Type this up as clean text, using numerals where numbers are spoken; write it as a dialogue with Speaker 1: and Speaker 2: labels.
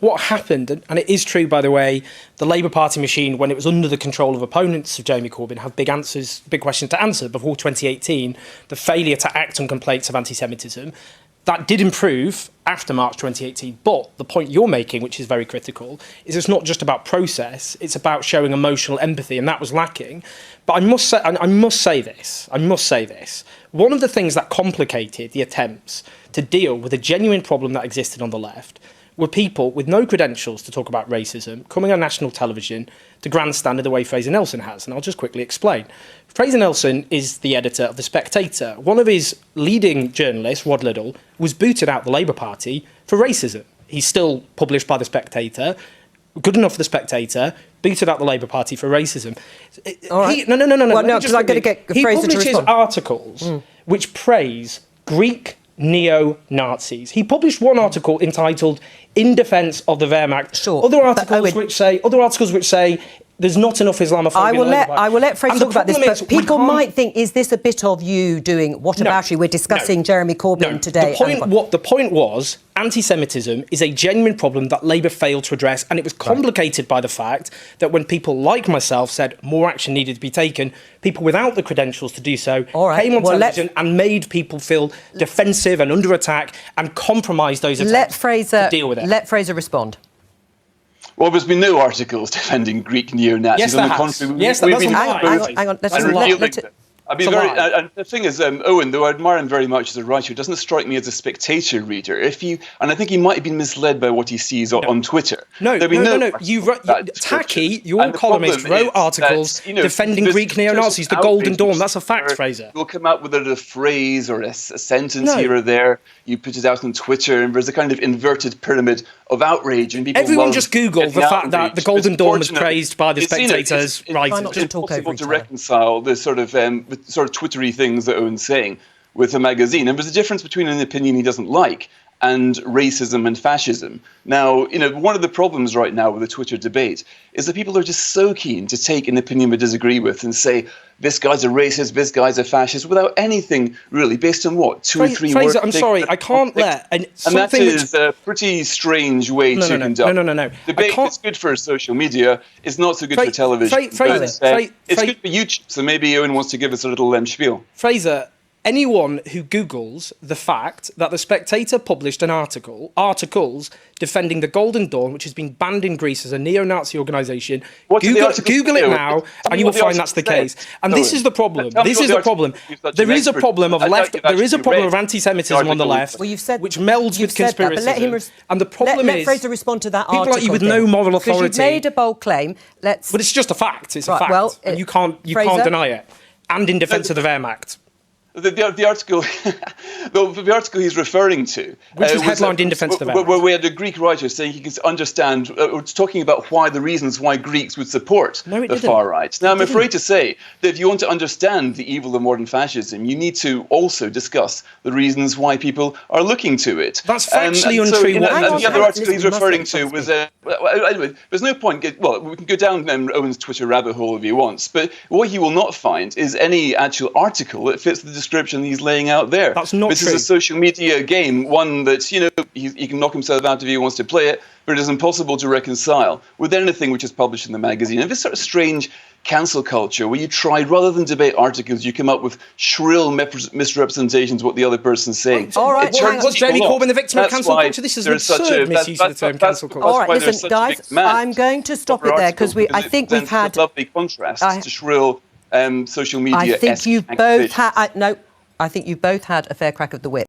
Speaker 1: what happened, and it is true, by the way, the Labour Party machine, when it was under the control of opponents of Jeremy Corbyn, had big questions to answer before 2018, the failure to act on complaints of anti-Semitism. That did improve after March 2018, but the point you're making, which is very critical, is it's not just about process, it's about showing emotional empathy, and that was lacking. But I must say this, one of the things that complicated the attempts to deal with a genuine problem that existed on the left were people with no credentials to talk about racism coming on national television to grandstand the way Fraser Nelson has. And I'll just quickly explain. Fraser Nelson is the editor of The Spectator. One of his leading journalists, Rod Liddell, was booted out the Labour Party for racism. He's still published by The Spectator, good enough for The Spectator, booted out the Labour Party for racism.
Speaker 2: All right.
Speaker 1: No.
Speaker 2: Well, no, because I'm going to get Fraser to respond.
Speaker 1: He publishes articles which praise Greek neo-Nazis. He published one article entitled "In Defence of the Wehrmacht."
Speaker 2: Sure.
Speaker 1: Other articles which say there's not enough Islamophobia.
Speaker 2: I will let Fraser talk about this, but people might think, is this a bit of you doing whataboutery? We're discussing Jeremy Corbyn today.
Speaker 1: The point was, anti-Semitism is a genuine problem that Labour failed to address, and it was complicated by the fact that when people like myself said more action needed to be taken, people without the credentials to do so came on television and made people feel defensive and under attack and compromised those attempts to deal with it.
Speaker 2: Let Fraser respond.
Speaker 3: Well, there's been no articles defending Greek neo-Nazis.
Speaker 1: Yes,
Speaker 3: on the contrary,
Speaker 2: hang on.
Speaker 3: I'd be very, and the thing is, Owen, though I admire him very much as a writer, doesn't strike me as a Spectator reader. And I think he might have been misled by what he sees on Twitter.
Speaker 1: No. Tacky, your columnist, wrote articles defending Greek neo-Nazis, the Golden Dawn. That's a fact, Fraser.
Speaker 3: You'll come out with a phrase or a sentence here or there. You put it out on Twitter, and there's a kind of inverted pyramid of outrage. And
Speaker 1: everyone just Googled the fact that the Golden Dawn was praised by the Spectator's writers.
Speaker 3: It's impossible to reconcile the sort of twittery things that Owen's saying with a magazine. And there's a difference between an opinion he doesn't like and racism and fascism. Now, one of the problems right now with the Twitter debate is that people are just so keen to take an opinion they disagree with and say, this guy's a racist, this guy's a fascist, without anything really, based on what? Two or three words?
Speaker 1: Fraser, I'm sorry, I can't let...
Speaker 3: And that is a pretty strange way to conduct.
Speaker 1: No.
Speaker 3: Debate is good for social media, it's not so good for television. It's good for YouTube, so maybe Owen wants to give us a little spiel.
Speaker 1: Fraser, anyone who Googles the fact that The Spectator published articles defending the Golden Dawn, which has been banned in Greece as a neo-Nazi organisation, Google it now, and you will find that's the case. And this is the problem. There is a problem of anti-Semitism on the left, which melds with conspiracy. And the problem is,
Speaker 2: let Fraser respond to that article.
Speaker 1: People like you with no moral authority.
Speaker 2: Because you've made a bold claim. But
Speaker 1: it's just a fact. It's a fact, and you can't deny it. And in defence of the Wehrmacht.
Speaker 3: The article he's referring to,
Speaker 1: which was headlined "In Defence of the Wehrmacht,"
Speaker 3: where we had a Greek writer saying he could understand, talking about the reasons why Greeks would support the far right. Now, I'm afraid to say that if you want to understand the evil of modern fascism, you need to also discuss the reasons why people are looking to it.
Speaker 1: That's factually untrue.
Speaker 3: The other article he's referring to was anyway. There's no point. Well, we can go down Owen's Twitter rabbit hole if he wants, but what he will not find is any actual article that fits the description he's laying out there.
Speaker 1: That's not true.
Speaker 3: This is a social media game, one that, he can knock himself out if he wants to play it, but it is impossible to reconcile with anything which is published in the magazine. And this sort of strange cancel culture where you try, rather than debate articles, you come up with shrill misrepresentations of what the other person's saying.
Speaker 2: All right,
Speaker 1: was Jeremy Corbyn the victim of cancel culture? This is an absurd misuse of the term cancel culture.
Speaker 2: All right, listen, guys, I'm going to stop it there because I think we've had...
Speaker 3: a lovely contrast to shrill social media.
Speaker 2: I think you both had... I think you both had a fair crack of the whip.